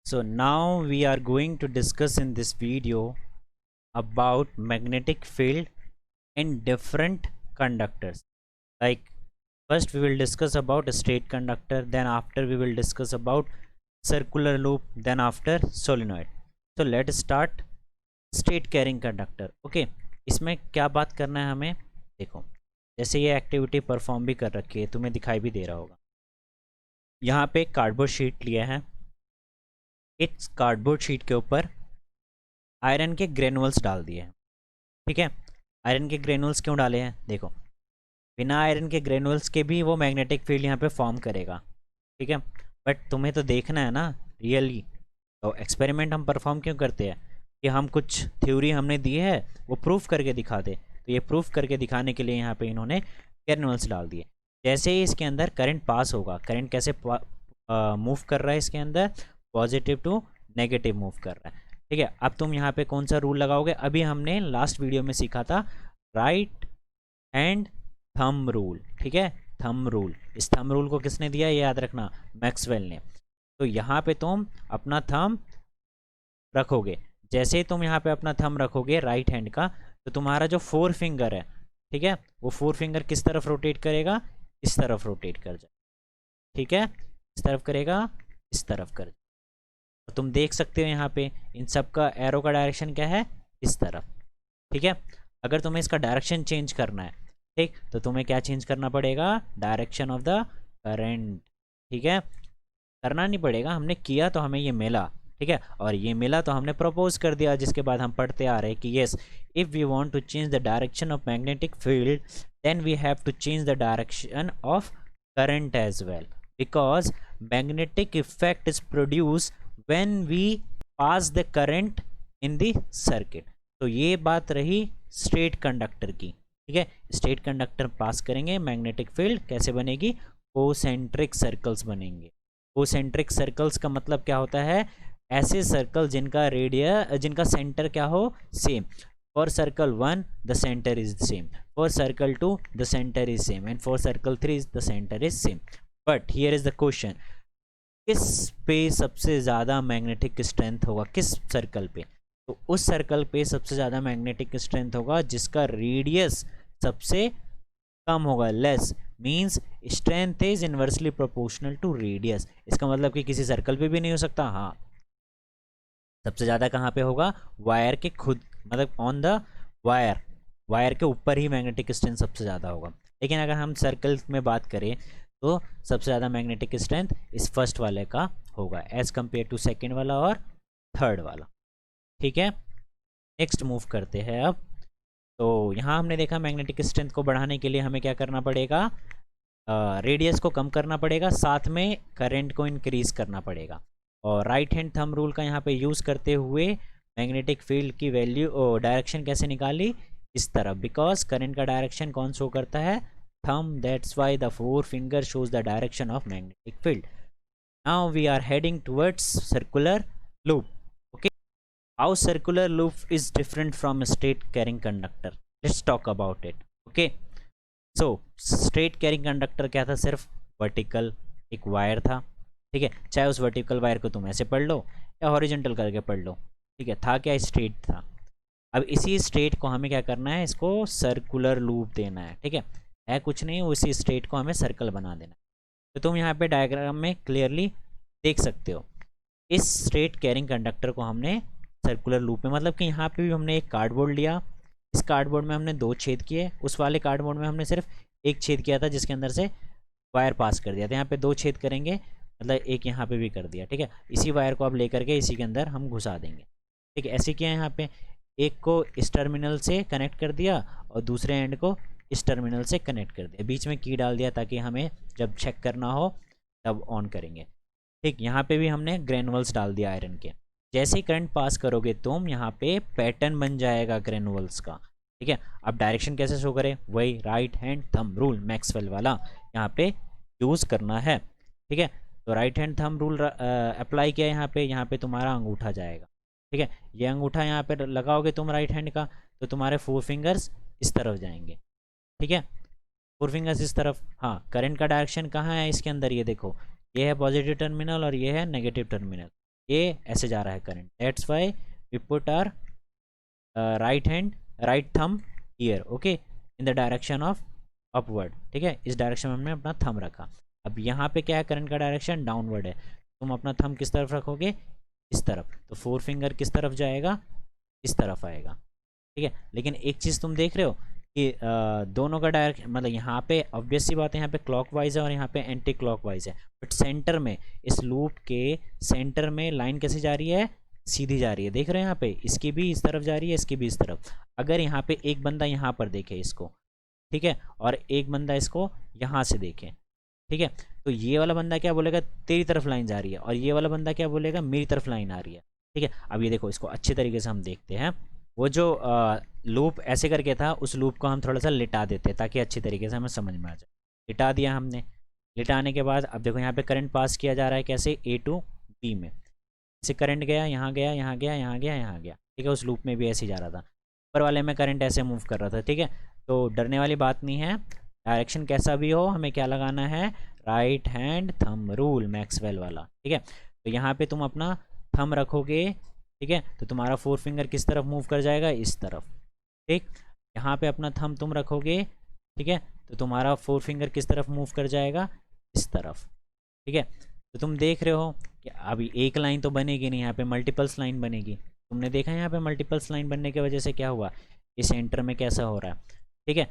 So now we are going to discuss in this video about magnetic field in different conductors. Like first we will discuss about a straight conductor, then after we will discuss about circular loop, then after solenoid. So let's start straight carrying conductor. Okay, इसमें क्या बात करना है हमें, देखो जैसे ये activity perform भी कर रखी है, तुम्हें दिखाई भी दे रहा होगा। यहाँ पे एक कार्डबोर्ड शीट लिया है, इस कार्डबोर्ड शीट के ऊपर आयरन के ग्रेनुअल्स डाल दिए हैं। ठीक है, आयरन के ग्रेनुअल्स क्यों डाले हैं, देखो बिना आयरन के ग्रेनुअल्स के भी वो मैग्नेटिक फील्ड यहाँ पे फॉर्म करेगा। ठीक है, बट तुम्हें तो देखना है ना रियली, तो एक्सपेरिमेंट हम परफॉर्म क्यों करते हैं कि हम कुछ थ्योरी हमने दी है वो प्रूफ करके दिखा दे। तो ये प्रूफ करके दिखाने के लिए यहाँ पे इन्होंने ग्रेनुअल्स डाल दिए। जैसे ही इसके अंदर करंट पास होगा, करंट कैसे मूव कर रहा है इसके अंदर, पॉजिटिव टू नेगेटिव मूव कर रहा है। ठीक है, अब तुम यहाँ पे कौन सा रूल लगाओगे, अभी हमने लास्ट वीडियो में सीखा था राइट हैंड थंब रूल। ठीक है, थंब रूल, इस थंब रूल को किसने दिया ये याद रखना, मैक्सवेल ने। तो यहाँ पे तुम अपना थंब रखोगे, जैसे ही तुम यहाँ पे अपना थंब रखोगे राइट हैंड का, तो तुम्हारा जो फोर फिंगर है, ठीक है, वो फोर फिंगर किस तरफ रोटेट करेगा, इस तरफ रोटेट कर जाए। ठीक है, इस तरफ करेगा, इस तरफ कर। तो तुम देख सकते हो यहाँ पे इन सब का एरो का डायरेक्शन क्या है, इस तरफ। ठीक है, अगर तुम्हें इसका डायरेक्शन चेंज करना है, ठीक, तो तुम्हें क्या चेंज करना पड़ेगा, डायरेक्शन ऑफ द करंट। ठीक है, करना नहीं पड़ेगा, हमने किया तो हमें ये मिला। ठीक है, और ये मिला तो हमने प्रपोज कर दिया, जिसके बाद हम पढ़ते आ रहे हैं कि yes, if we want to change the direction of magnetic field then we have to change the direction of current as well, because magnetic effect is produce when we pass the current in the circuit। तो ये बात रही straight conductor की। ठीक है, straight conductor पास करेंगे, magnetic field कैसे बनेगी, कोसेंट्रिक सर्कल्स बनेंगे। कोसेंट्रिक सर्कल्स का मतलब क्या होता है, ऐसे सर्कल जिनका जिनका सेंटर क्या हो, same. For circle 1 the centre is same, for circle 2 the centre is same, and for circle 3 the centre is same. But here is the question, किस पे सबसे ज़्यादा मैग्नेटिक स्ट्रेंथ होगा, किस सर्कल पे, तो उस सर्कल पे सबसे ज़्यादा मैग्नेटिक स्ट्रेंथ होगा जिसका रेडियस सबसे कम होगा। Less means strength is inversely proportional to radius. इसका मतलब कि किसी सर्कल पे भी नहीं हो सकता। हाँ, सबसे ज़्यादा कहाँ पे होगा, वायर के खुद, मतलब ऑन द वायर, वायर के ऊपर ही मैग्नेटिक स्ट्रेंथ सबसे ज़्यादा होगा। लेकिन अगर हम सर्कल में बात करें तो सबसे ज़्यादा मैग्नेटिक स्ट्रेंथ इस फर्स्ट वाले का होगा एज कंपेयर टू सेकेंड वाला और थर्ड वाला। ठीक है, नेक्स्ट मूव करते हैं अब। तो यहाँ हमने देखा मैग्नेटिक स्ट्रेंथ को बढ़ाने के लिए हमें क्या करना पड़ेगा, रेडियस को कम करना पड़ेगा, साथ में करंट को इंक्रीज करना पड़ेगा। और राइट हैंड थंब रूल का यहाँ पे यूज़ करते हुए मैग्नेटिक फील्ड की वैल्यू डायरेक्शन कैसे निकाली, इस तरफ, बिकॉज करंट का डायरेक्शन कौन शो करता है, thumb, that's why the forefinger shows the direction of magnetic field। Now we are heading towards circular loop। Okay, how circular loop is different from a straight carrying conductor, let's talk about it। Okay, so straight carrying conductor क्या था, सिर्फ vertical एक wire था। ठीक है, चाहे उस vertical wire को तुम ऐसे पढ़ लो या हॉरिजॉन्टल करके पढ़ लो। ठीक है, था क्या, स्ट्रेट था। अब इसी स्ट्रेट को हमें क्या करना है, इसको सर्कुलर लूप देना है। ठीक है कुछ नहीं, उसी स्ट्रेट को हमें सर्कल बना देना। तो तुम यहाँ पे डायग्राम में क्लियरली देख सकते हो, इस स्ट्रेट कैरिंग कंडक्टर को हमने सर्कुलर लूप में, मतलब कि यहाँ पे भी हमने एक कार्डबोर्ड लिया, इस कार्डबोर्ड में हमने 2 छेद किए, उस वाले कार्डबोर्ड में हमने सिर्फ 1 छेद किया था जिसके अंदर से वायर पास कर दिया था। यहाँ पे 2 छेद करेंगे, मतलब एक यहाँ पे भी कर दिया। ठीक है, इसी वायर को अब लेकर के इसी के अंदर हम घुसा देंगे। ठीक है, ऐसे किया यहाँ पे, एक को इस टर्मिनल से कनेक्ट कर दिया और दूसरे एंड को इस टर्मिनल से कनेक्ट कर दिया, बीच में की डाल दिया ताकि हमें जब चेक करना हो तब ऑन करेंगे। ठीक, यहाँ पे भी हमने ग्रेनुअल्स डाल दिया आयरन के। जैसे ही करंट पास करोगे तुम, यहाँ पे पैटर्न बन जाएगा ग्रेनुअल्स का। ठीक है, अब डायरेक्शन कैसे शो करें, वही right hand thumb rule Maxwell वाला यहाँ पे यूज़ करना है। ठीक है, तो right hand thumb rule apply किया यहाँ पे तुम्हारा अंगूठा जाएगा। ठीक है, ये अंगूठा यहाँ पे लगाओगे तुम राइट हैंड का, तो तुम्हारे 4 फिंगर्स इस तरफ जाएंगे। ठीक है, 4 फिंगर्स इस तरफ। हाँ, करंट का डायरेक्शन कहाँ है इसके अंदर, ये देखो, ये है पॉजिटिव टर्मिनल और ये है नेगेटिव टर्मिनल। ये ऐसे जा रहा है current, that's why we put our right thumb here, okay, in the direction of upward, ठीक है, इस डायरेक्शन में हमने अपना थंब रखा। अब यहाँ पे क्या है, करंट का डायरेक्शन डाउनवर्ड है, तुम अपना थंब किस तरफ रखोगे, इस तरफ, तो फोर फिंगर किस तरफ जाएगा, इस तरफ आएगा, ठीक है। लेकिन एक चीज़ तुम देख रहे हो कि दोनों का डायरेक्शन, मतलब यहाँ पे ऑब्वियस सी बात है, यहाँ पे क्लॉकवाइज है और यहाँ पे एंटी क्लॉकवाइज है, बट सेंटर में, इस लूप के सेंटर में लाइन कैसे जा रही है, सीधी जा रही है, देख रहे हैं यहाँ पे, इसकी भी इस तरफ जा रही है, इसकी भी इस तरफ। अगर यहाँ पे एक बंदा यहाँ पर देखे इसको, ठीक है, और एक बंदा इसको यहाँ से देखे, ठीक है, तो ये वाला बंदा क्या बोलेगा, तेरी तरफ लाइन जा रही है, और ये वाला बंदा क्या बोलेगा, मेरी तरफ लाइन आ रही है, ठीक है। अब ये देखो, इसको अच्छे तरीके से हम देखते हैं, वो जो लूप ऐसे करके था, उस लूप को हम थोड़ा सा लिटा देते हैं ताकि अच्छी तरीके से हमें समझ में आ जाए। लिटा दिया हमने, लिटाने के बाद अब देखो यहाँ पे करंट पास किया जा रहा है, कैसे, ए टू बी में, से करंट गया, यहाँ गया, यहाँ गया, यहाँ गया, यहाँ गया, ठीक है, उस लूप में भी ऐसे ही जा रहा था, ऊपर वाले में करंट ऐसे मूव कर रहा था, ठीक है। तो डरने वाली बात नहीं है, डायरेक्शन कैसा भी हो, हमें क्या लगाना है, right hand thumb rule, Maxwell वाला, ठीक है। तो यहाँ पे तुम अपना थंब रखोगे, ठीक है, तो तुम्हारा फोर फिंगर किस तरफ मूव कर जाएगा, इस तरफ, ठीक। यहाँ पे अपना थंब तुम रखोगे, ठीक है, तो तुम्हारा फोर फिंगर किस तरफ मूव कर जाएगा, इस तरफ, ठीक है। तो तुम देख रहे हो कि अभी एक लाइन तो बनेगी नहीं, यहाँ पे मल्टीपल्स लाइन बनेगी, तुमने देखा यहाँ पे मल्टीपल्स लाइन बनने की वजह से क्या हुआ, इस सेंटर में कैसा हो रहा है, ठीक है।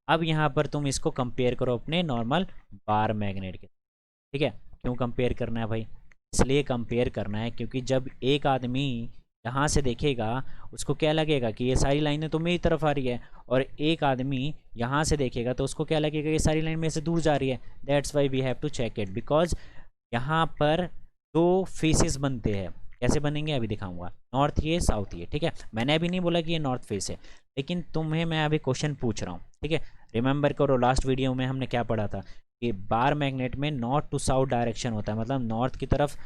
अब यहाँ पर तुम इसको कंपेयर करो अपने नॉर्मल बार मैग्नेट के, ठीक है। क्यों कंपेयर करना है भाई, इसलिए कंपेयर करना है क्योंकि जब एक आदमी यहाँ से देखेगा, उसको क्या लगेगा कि ये सारी लाइनें तो मेरी तरफ आ रही है, और एक आदमी यहाँ से देखेगा तो उसको क्या लगेगा, ये सारी लाइन मेरे से दूर जा रही है। That's why we have to check it, because यहाँ पर दो फेसेस बनते हैं, कैसे बनेंगे अभी दिखाऊंगा, नॉर्थ ये साउथ ये, ठीक है। मैंने अभी नहीं बोला कि ये नॉर्थ फेस है, लेकिन तुम्हें मैं अभी क्वेश्चन पूछ रहा हूँ, ठीक है। रिमेंबर करो, लास्ट वीडियो में हमने क्या पढ़ा था कि बार मैग्नेट में नॉर्थ टू साउथ डायरेक्शन होता है, मतलब नॉर्थ की तरफ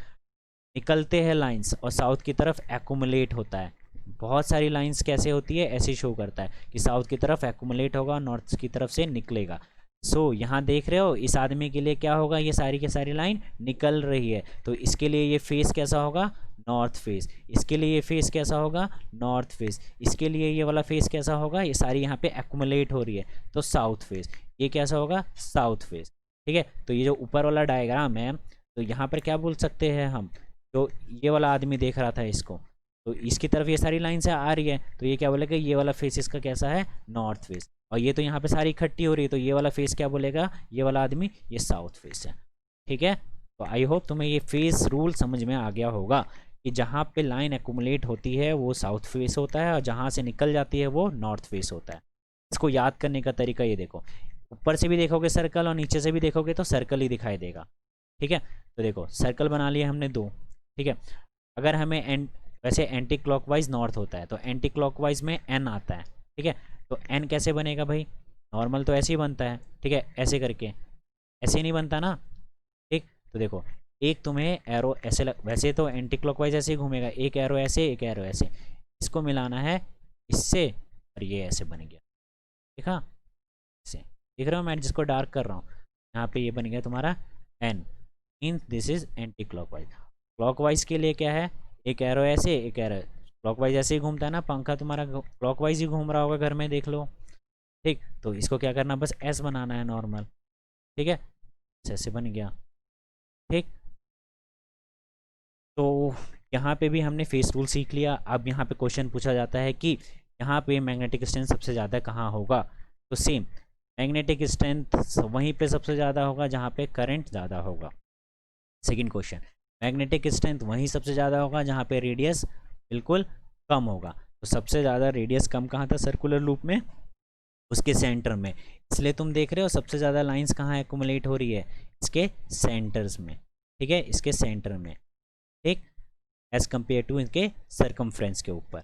निकलते हैं लाइंस और साउथ की तरफ एक्यूमुलेट होता है। बहुत सारी लाइंस कैसे होती है, ऐसे शो करता है कि साउथ की तरफ एक्यूमुलेट होगा, नॉर्थ की तरफ से निकलेगा। सो यहाँ देख रहे हो, इस आदमी के लिए क्या होगा, ये सारी की सारी लाइन निकल रही है, तो इसके लिए ये फेस कैसा होगा, नॉर्थ फेस, इसके लिए ये फेस कैसा होगा, नॉर्थ फेस, इसके लिए ये वाला फेस कैसा होगा, ये सारी यहाँ पे एक्यूमुलेट हो रही है, तो साउथ फेस, ये कैसा होगा, साउथ फेस, ठीक है। तो ये जो ऊपर वाला डायग्राम है, तो यहाँ पर क्या बोल सकते हैं हम, तो ये वाला आदमी देख रहा था इसको, तो इसकी तरफ ये सारी लाइन से आ रही है, तो ये क्या बोलेगा, ये वाला फेस इसका कैसा है, नॉर्थ फेस, और ये तो यहाँ पे सारी इकट्ठी हो रही है, तो ये वाला फेस क्या बोलेगा, ये वाला आदमी, ये साउथ फेस है, ठीक है। तो आई होप तुम्हें ये फेस रूल समझ में आ गया होगा कि जहाँ पे लाइन एक्यूमुलेट होती है वो साउथ फेस होता है, और जहाँ से निकल जाती है वो नॉर्थ फेस होता है। इसको याद करने का तरीका ये देखो, ऊपर से भी देखोगे सर्कल और नीचे से भी देखोगे तो सर्कल ही दिखाई देगा, ठीक है। तो देखो सर्कल बना लिए हमने दो, ठीक है। अगर हमें वैसे एंटी क्लॉकवाइज नॉर्थ होता है, तो एंटी क्लॉकवाइज में एन आता है, ठीक है। तो एन कैसे बनेगा भाई, नॉर्मल तो ऐसे ही बनता है, ठीक है, ऐसे करके, ऐसे ही नहीं बनता ना, ठीक। तो देखो, एक तुम्हें एरो ऐसे वैसे तो एंटी क्लॉकवाइज ऐसे ही घूमेगा, एक एरो ऐसे, एक एरो ऐसे, इसको मिलाना है इससे, और ये ऐसे बन गया, देखा, ऐसे देख रहे हो, मैं जिसको डार्क कर रहा हूँ यहाँ पे, ये बन गया तुम्हारा N, mean this is anti clockwise. Clockwise के लिए क्या है, एक एरो ऐसे, एक एरो, क्लॉकवाइज ऐसे ही घूमता है ना, पंखा तुम्हारा क्लॉकवाइज ही घूम रहा होगा घर में, देख लो, ठीक। तो इसको क्या करना, बस एस बनाना है नॉर्मल, ठीक है, ऐसे बन गया, ठीक। तो यहाँ पे भी हमने फेस रूल सीख लिया। अब यहाँ पे क्वेश्चन पूछा जाता है कि यहाँ पे मैग्नेटिक स्ट्रेंथ सबसे ज़्यादा कहाँ होगा, तो सेम मैग्नेटिक स्ट्रेंथ वहीं पे सबसे ज़्यादा होगा जहाँ पे करंट ज़्यादा होगा। सेकंड क्वेश्चन, मैग्नेटिक स्ट्रेंथ वहीं सबसे ज़्यादा होगा जहाँ पे रेडियस बिल्कुल कम होगा, तो सबसे ज़्यादा रेडियस कम कहाँ था सर्कुलर लूप में, उसके सेंटर में, इसलिए तुम देख रहे हो सबसे ज़्यादा लाइंस कहाँ एक्यूमुलेट हो रही है, इसके सेंटर्स में, ठीक है, इसके सेंटर में, ठीक, एज कम्पेयर टू इनके सर्कमफ्रेंस के ऊपर।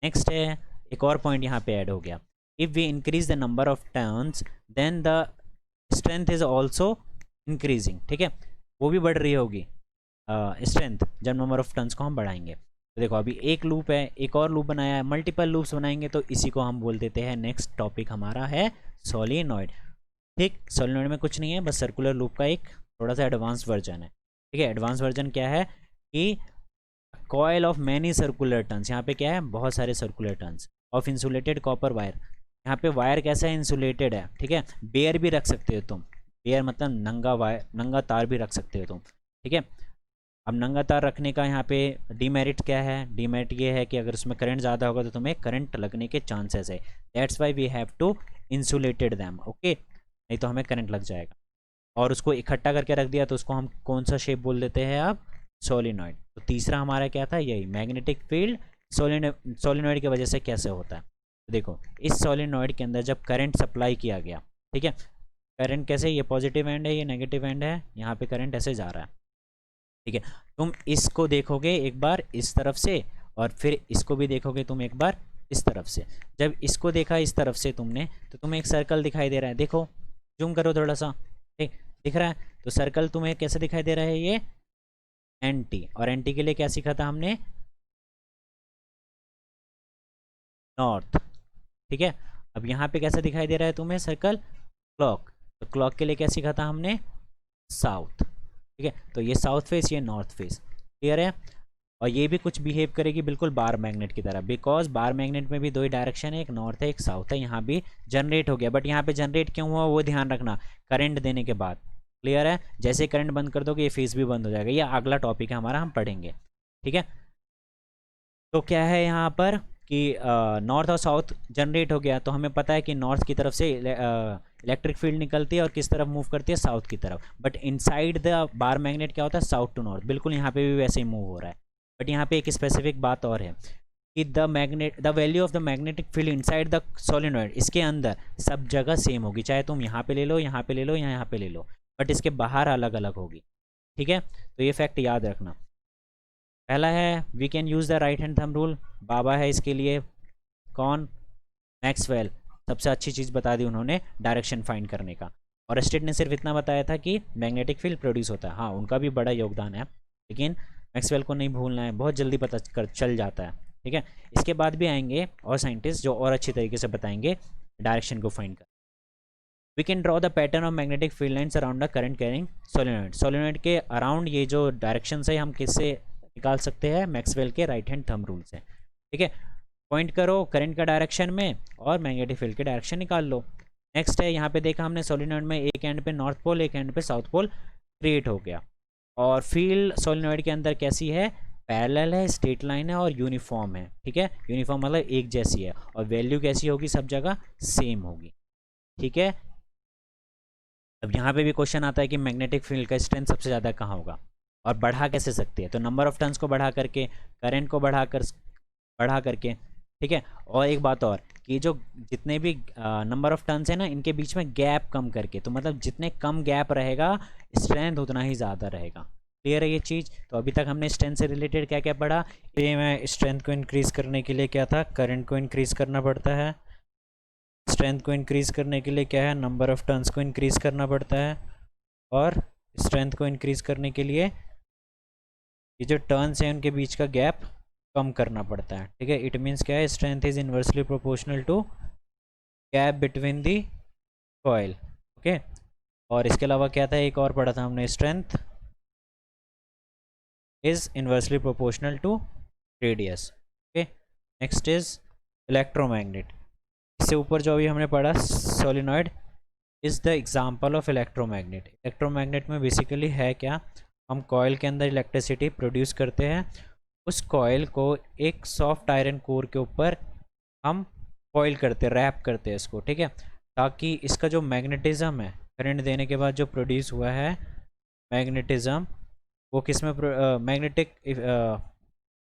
नेक्स्ट है, एक और पॉइंट यहाँ पे ऐड हो गया, if we increase the number of turns then the strength is also increasing, ठीक है, वो भी बढ़ रही होगी स्ट्रेंथ जब नंबर ऑफ टर्न्स को हम बढ़ाएंगे। तो देखो अभी एक लूप है, एक और लूप बनाया है, मल्टीपल लूप्स बनाएंगे तो इसी को हम बोल देते हैं, नेक्स्ट टॉपिक हमारा है सोलिनॉइड, ठीक। सोलिनॉइड में कुछ नहीं है, बस सर्कुलर लूप का एक थोड़ा सा एडवांस वर्जन है, ठीक है। एडवांस वर्जन क्या है कि coil of many circular turns, यहाँ पे क्या है, बहुत सारे circular turns of insulated copper wire. यहाँ पे वायर कैसा है, इंसुलेटेड है, ठीक है। बेयर भी रख सकते हो तुम, बेयर मतलब नंगा वायर, नंगा तार भी रख सकते हो तुम, ठीक है। अब नंगा तार रखने का यहाँ पे डीमेरिट क्या है, डीमेरिट ये है कि अगर उसमें करंट ज़्यादा होगा तो तुम्हें करंट लगने के चांसेस है, that's why we have to insulated them, okay, नहीं तो हमें करंट लग जाएगा। और उसको इकट्ठा करके रख दिया तो उसको हम कौन सा शेप बोल देते हैं अब, सोलिनॉइड। तो तीसरा हमारा क्या था, यही मैग्नेटिक फील्ड सोलिनॉइड की वजह से कैसे होता है। तो देखो इस सोलिनॉइड के अंदर जब करंट सप्लाई किया गया, ठीक है, करंट कैसे, ये पॉजिटिव एंड है, ये नेगेटिव एंड है, यहाँ पे करंट ऐसे जा रहा है, ठीक है। तुम इसको देखोगे एक बार इस तरफ से और फिर इसको भी देखोगे तुम एक बार इस तरफ से। जब इसको देखा इस तरफ से तुमने तो तुम्हें एक सर्कल दिखाई दे रहा है, देखो जूम करो थोड़ा सा, ठीक दिख रहा है। तो सर्कल तुम्हें कैसे दिखाई दे रहा है, ये एंटी, और एंटी के लिए क्या सीखा था हमने, नॉर्थ, ठीक है। अब यहाँ पे कैसे दिखाई दे रहा है तुम्हें सर्कल, क्लॉक, तो क्लॉक के लिए क्या सीखा था हमने, साउथ, ठीक है। तो ये साउथ फेस, ये नॉर्थ फेस, क्लियर है। और ये भी कुछ बिहेव करेगी बिल्कुल बार मैग्नेट की तरह, बिकॉज बार मैग्नेट में भी दो ही डायरेक्शन है, एक नॉर्थ है एक साउथ है। यहाँ भी जनरेट हो गया, बट यहाँ पे जनरेट क्यों हुआ वो ध्यान रखना, करंट देने के बाद, क्लियर है। जैसे करंट बंद कर दोगे ये फेस भी बंद हो जाएगा, ये अगला टॉपिक है हमारा, हम पढ़ेंगे, ठीक है। तो क्या है यहाँ पर कि नॉर्थ और साउथ जनरेट हो गया, तो हमें पता है कि नॉर्थ की तरफ से इलेक्ट्रिक फील्ड निकलती है और किस तरफ मूव करती है, साउथ की तरफ। But inside the bar magnet क्या होता है, साउथ टू नॉर्थ, बिल्कुल यहाँ पे भी वैसे ही मूव हो रहा है। बट यहाँ पे एक स्पेसिफिक बात और है कि the value of the magnetic field inside the solenoid, इसके अंदर सब जगह सेम होगी, चाहे तुम यहाँ पे ले लो, यहाँ पे ले लो, यहाँ पे ले लो, बट इसके बाहर अलग अलग होगी, ठीक है। तो ये फैक्ट याद रखना। पहला है we can use the right hand thumb rule, बाबा है इसके लिए, कौन, मैक्सवेल, सबसे अच्छी चीज़ बता दी उन्होंने डायरेक्शन फाइंड करने का। और स्टेट ने सिर्फ इतना बताया था कि मैग्नेटिक फील्ड प्रोड्यूस होता है, हाँ उनका भी बड़ा योगदान है, लेकिन मैक्सवेल को नहीं भूलना है, बहुत जल्दी पता चल जाता है, ठीक है। इसके बाद भी आएंगे और साइंटिस्ट जो और अच्छी तरीके से बताएंगे डायरेक्शन को फाइंड कर। We can draw the pattern of magnetic field lines around the current carrying solenoid, solenoid के अराउंड ये जो डायरेक्शन है हम किससे निकाल सकते हैं, मैक्सवेल के राइट हैंड थंब रूल से, ठीक है। पॉइंट करो करंट का डायरेक्शन में और मैग्नेटिक फील्ड के डायरेक्शन निकाल लो। नेक्स्ट है यहाँ पे देखा हमने सोलिनॉइड में एक एंड पे नॉर्थ पोल एक एंड पे साउथ पोल क्रिएट हो गया, और फील्ड सोलिनॉइड के अंदर कैसी है, पैरेलल है, स्ट्रेट लाइन है और यूनिफॉर्म है, ठीक है। यूनिफॉर्म मतलब एक जैसी है, और वैल्यू कैसी होगी, सब जगह सेम होगी, ठीक है। अब यहाँ पे भी क्वेश्चन आता है कि मैग्नेटिक फील्ड का स्ट्रेंथ सबसे ज़्यादा कहाँ होगा और बढ़ा कैसे सकती है, तो नंबर ऑफ टर्न्स को बढ़ा करके, करंट को बढ़ा करके, ठीक है। और एक बात और कि जो जितने भी नंबर ऑफ टर्न्स है ना, इनके बीच में गैप कम करके, तो मतलब जितने कम गैप रहेगा स्ट्रेंथ उतना ही ज़्यादा रहेगा, क्लियर है ये चीज़। तो अभी तक हमने स्ट्रेंथ से रिलेटेड क्या क्या पढ़ा, ये मैं स्ट्रेंथ को इंक्रीज़ करने के लिए क्या था, करंट को इंक्रीज़ करना पड़ता है, स्ट्रेंथ को इंक्रीज़ करने के लिए क्या है, नंबर ऑफ़ टर्न्स को इंक्रीज़ करना पड़ता है, और स्ट्रेंथ को इंक्रीज़ करने के लिए ये जो टर्न्स हैं उनके बीच का गैप कम करना पड़ता है, ठीक है। इट मीन्स क्या है, strength is inversely proportional to gap between the coil, okay. और इसके अलावा क्या था, एक और पढ़ा था हमने, strength is inversely proportional to radius, okay. Next is electromagnet, इससे ऊपर जो अभी हमने पढ़ा solenoid is the example of electromagnet. Electromagnet में बेसिकली है क्या, हम कॉइल के अंदर इलेक्ट्रिसिटी प्रोड्यूस करते हैं, उस कॉइल को एक सॉफ्ट आयरन कोर के ऊपर हम कॉइल करते, रैप करते हैं इसको, ठीक है, ताकि इसका जो मैग्नेटिज्म है, करंट देने के बाद जो प्रोड्यूस हुआ है मैग्नेटिज्म, वो किस में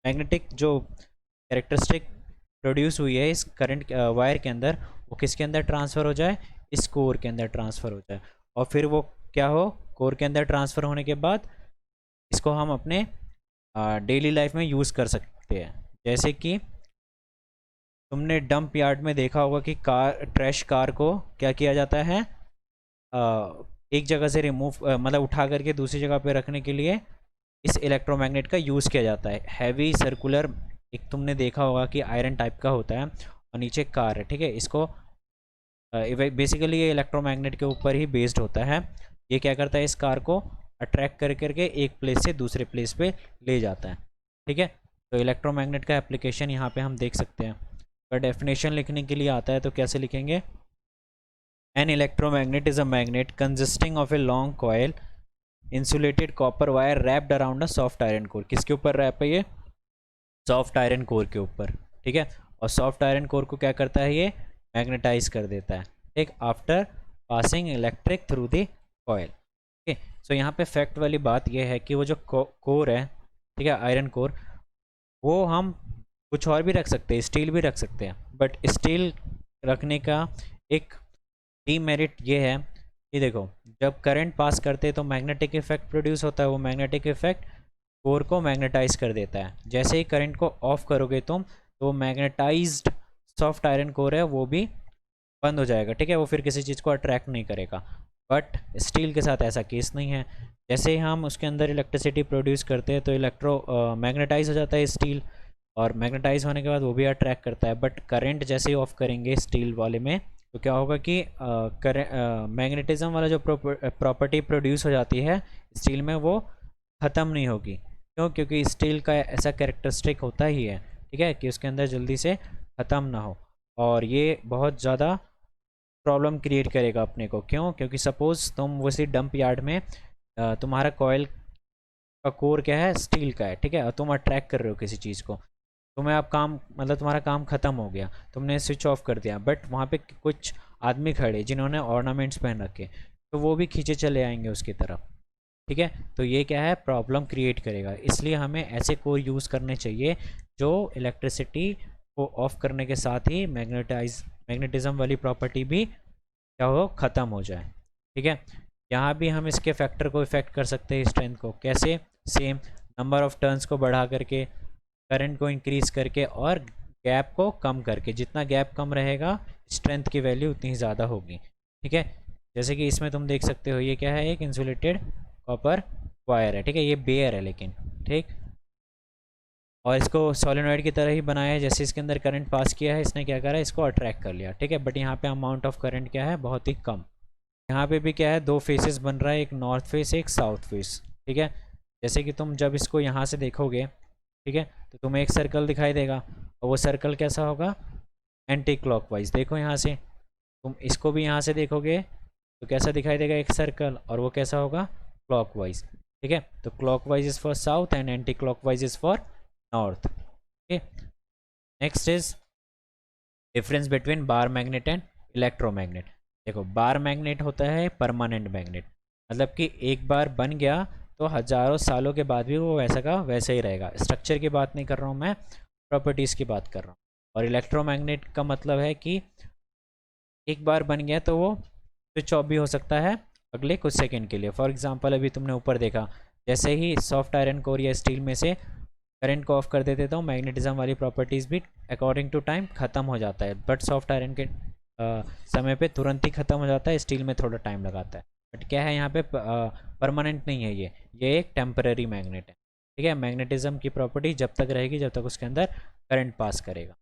मैग्नेटिक जो कैरेक्टरिस्टिक प्रोड्यूस हुई है इस करंट वायर के अंदर, वो किसके अंदर ट्रांसफ़र हो जाए, इस कोर के अंदर ट्रांसफ़र हो जाए। और फिर वो क्या हो, कोर के अंदर ट्रांसफ़र होने के बाद इसको हम अपने डेली लाइफ में यूज़ कर सकते हैं। जैसे कि तुमने डंप यार्ड में देखा होगा कि ट्रैश कार को क्या किया जाता है, एक जगह से रिमूव मतलब उठा करके दूसरी जगह पे रखने के लिए इस इलेक्ट्रोमैग्नेट का यूज़ किया जाता है। हैवी सर्कुलर, एक तुमने देखा होगा कि आयरन टाइप का होता है और नीचे कार है, ठीक है। इसको बेसिकली ये इलेक्ट्रोमैग्नेट के ऊपर ही बेस्ड होता है। ये क्या करता है, इस कार को अट्रैक्ट कर करके एक प्लेस से दूसरे प्लेस पे ले जाता है, ठीक है। तो इलेक्ट्रोमैग्नेट का एप्लीकेशन यहाँ पे हम देख सकते हैं। अगर डेफिनेशन लिखने के लिए आता है तो कैसे लिखेंगे? An electromagnet is a magnet consisting of a long coil insulated copper wire wrapped around a soft iron core. किसके ऊपर रैप है ये? सॉफ्ट आयरन कोर के ऊपर, ठीक है। और सॉफ्ट आयरन कोर को क्या करता है ये? मैग्नेटाइज कर देता है, ठीक, after passing electric through the coil. Okay, so यहाँ पे फैक्ट वाली बात ये है कि वो जो कोर है, ठीक है, आयरन कोर, वो हम कुछ और भी रख सकते हैं, स्टील भी रख सकते हैं, बट स्टील रखने का एक डीमेरिट ये है कि देखो, जब करंट पास करते हैं तो मैग्नेटिक इफेक्ट प्रोड्यूस होता है, वो मैग्नेटिक इफेक्ट कोर को मैग्नेटाइज कर देता है। जैसे ही करंट को ऑफ करोगे तुम, तो मैग्नेटाइज्ड सॉफ्ट आयरन कोर है वो भी बंद हो जाएगा, ठीक है, वो फिर किसी चीज़ को अट्रैक्ट नहीं करेगा। बट स्टील के साथ ऐसा केस नहीं है। जैसे ही हम उसके अंदर इलेक्ट्रिसिटी प्रोड्यूस करते हैं तो मैग्नेटाइज हो जाता है स्टील, और मैग्नेटाइज होने के बाद वो भी अट्रैक्ट करता है। बट करंट जैसे ही ऑफ करेंगे स्टील वाले में, तो क्या होगा कि मैग्नेटिज्म वाला जो प्रॉपर्टी प्रोड्यूस हो जाती है स्टील में, वो ख़त्म नहीं होगी। क्यों? क्योंकि स्टील का ऐसा कैरेक्टरिस्टिक होता ही है, ठीक है, कि उसके अंदर जल्दी से ख़त्म ना हो। और ये बहुत ज़्यादा प्रॉब्लम क्रिएट करेगा अपने को। क्यों? क्योंकि सपोज़ तुम उसी डंप यार्ड में तुम्हारा कॉयल का कोर क्या है? स्टील का है, ठीक है, और तुम अट्रैक्ट कर रहे हो किसी चीज़ को, तुम्हें अब काम, मतलब तुम्हारा काम ख़त्म हो गया, तुमने स्विच ऑफ कर दिया, बट वहाँ पे कुछ आदमी खड़े जिन्होंने ऑर्नामेंट्स पहन रखे, तो वो भी खींचे चले आएंगे उसकी तरफ, ठीक है। तो ये क्या है? प्रॉब्लम क्रिएट करेगा। इसलिए हमें ऐसे कोर यूज़ करने चाहिए जो इलेक्ट्रिसिटी को ऑफ करने के साथ ही मैग्नेटिज्म वाली प्रॉपर्टी भी क्या हो? ख़त्म हो जाए, ठीक है। यहाँ भी हम इसके फैक्टर को इफेक्ट कर सकते हैं, स्ट्रेंथ को। कैसे? सेम, नंबर ऑफ़ टर्न्स को बढ़ा करके, करंट को इंक्रीज़ करके, और गैप को कम करके। जितना गैप कम रहेगा स्ट्रेंथ की वैल्यू उतनी ही ज़्यादा होगी, ठीक है। जैसे कि इसमें तुम देख सकते हो, ये क्या है? एक इंसुलेटेड कॉपर वायर है, ठीक है, ये बेयर है लेकिन, ठीक, और इसको सोलेनॉइड की तरह ही बनाया है। जैसे इसके अंदर करंट पास किया है, इसने क्या करा? इसको अट्रैक्ट कर लिया, ठीक है। बट यहाँ पे अमाउंट ऑफ करंट क्या है? बहुत ही कम। यहाँ पे भी क्या है? दो फेसेस बन रहा है, एक नॉर्थ फेस, एक साउथ फेस, ठीक है। जैसे कि तुम जब इसको यहाँ से देखोगे, ठीक है, तो तुम्हें एक सर्कल दिखाई देगा, और वो सर्कल कैसा होगा? Anti clockwise. देखो यहाँ से, तुम इसको भी यहाँ से देखोगे तो कैसा दिखाई देगा? एक सर्कल, और वो कैसा होगा? क्लॉकवाइज, ठीक है। तो clockwise is for south and anti clockwise is for north, okay. Next is difference between bar magnet and electromagnet. देखो, बार मैग्नेट होता है परमानेंट मैग्नेट, मतलब कि एक बार बन गया तो हज़ारों सालों के बाद भी वो वैसा का वैसा ही रहेगा। स्ट्रक्चर की बात नहीं कर रहा हूँ मैं, प्रॉपर्टीज़ की बात कर रहा हूँ। और इलेक्ट्रोमैग्नेट का मतलब है कि एक बार बन गया तो वो स्विच ऑफ भी हो सकता है अगले कुछ सेकंड के लिए। फॉर एग्जांपल, अभी तुमने ऊपर देखा, जैसे ही सॉफ्ट आयरन कोर या स्टील में से करंट को ऑफ कर देते तो मैग्नेटिज्म वाली प्रॉपर्टीज़ भी अकॉर्डिंग टू टाइम ख़त्म हो जाता है। बट सॉफ्ट आयरन के समय पे तुरंत ही ख़त्म हो जाता है, स्टील में थोड़ा टाइम लगाता है। बट क्या है यहाँ पे? परमानेंट नहीं है ये एक टेम्पररी मैग्नेट है, ठीक है। मैग्नेटिज्म की प्रॉपर्टी जब तक रहेगी जब तक उसके अंदर करंट पास करेगा।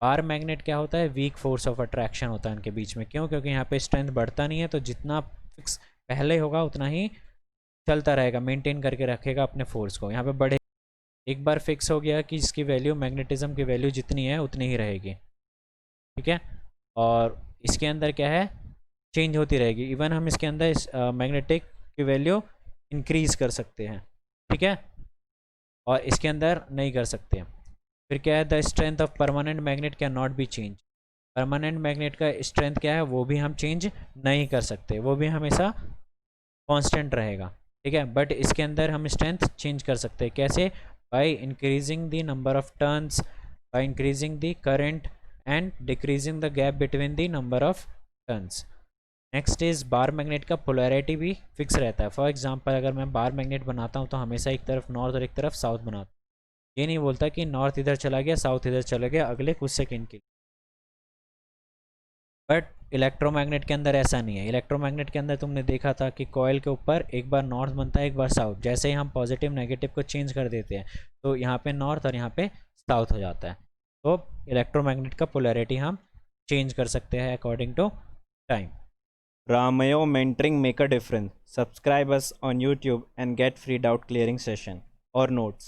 बार मैग्नेट क्या होता है? वीक फोर्स ऑफ अट्रैक्शन होता है उनके बीच में। क्यों? क्योंकि यहाँ पे स्ट्रेंथ बढ़ता नहीं है, तो जितना फिक्स पहले होगा उतना ही चलता रहेगा, मेंटेन करके रखेगा अपने फोर्स को, यहाँ पे बढ़े। एक बार फिक्स हो गया कि इसकी वैल्यू, मैग्नेटिज्म की वैल्यू जितनी है उतनी ही रहेगी, ठीक है। और इसके अंदर क्या है? चेंज होती रहेगी। इवन हम इसके अंदर मैग्नेटिक की वैल्यू इंक्रीज कर सकते हैं, ठीक है, और इसके अंदर नहीं कर सकते हैं। फिर क्या है? The strength of permanent magnet can not be change. Permanent magnet का स्ट्रेंथ क्या है? वो भी हम चेंज नहीं कर सकते, वो भी हमेशा कांस्टेंट रहेगा, ठीक है। बट इसके अंदर हम स्ट्रेंथ चेंज कर सकते हैं। कैसे? By increasing the number of turns, by increasing the current and decreasing the gap between the number of turns. Next is bar magnet का पोलैरिटी भी फिक्स रहता है। फॉर एग्जांपल, अगर मैं बार मैग्नेट बनाता हूँ तो हमेशा एक तरफ नॉर्थ और एक तरफ साउथ बनाता हूँ। ये नहीं बोलता कि नॉर्थ इधर चला गया, साउथ इधर चला गया अगले कुछ सेकंड के लिए। बट इलेक्ट्रोमैग्नेट के अंदर ऐसा नहीं है। इलेक्ट्रोमैग्नेट के अंदर तुमने देखा था कि कॉयल के ऊपर एक बार नॉर्थ बनता है, एक बार साउथ। जैसे ही हम पॉजिटिव नेगेटिव को चेंज कर देते हैं तो यहाँ पे नॉर्थ और यहाँ पे साउथ हो जाता है। तो इलेक्ट्रोमैग्नेट का पोलैरिटी हम चेंज कर सकते हैं according to time. Ramayo mentoring make a difference. Subscribe us on YouTube and get free doubt clearing session or notes.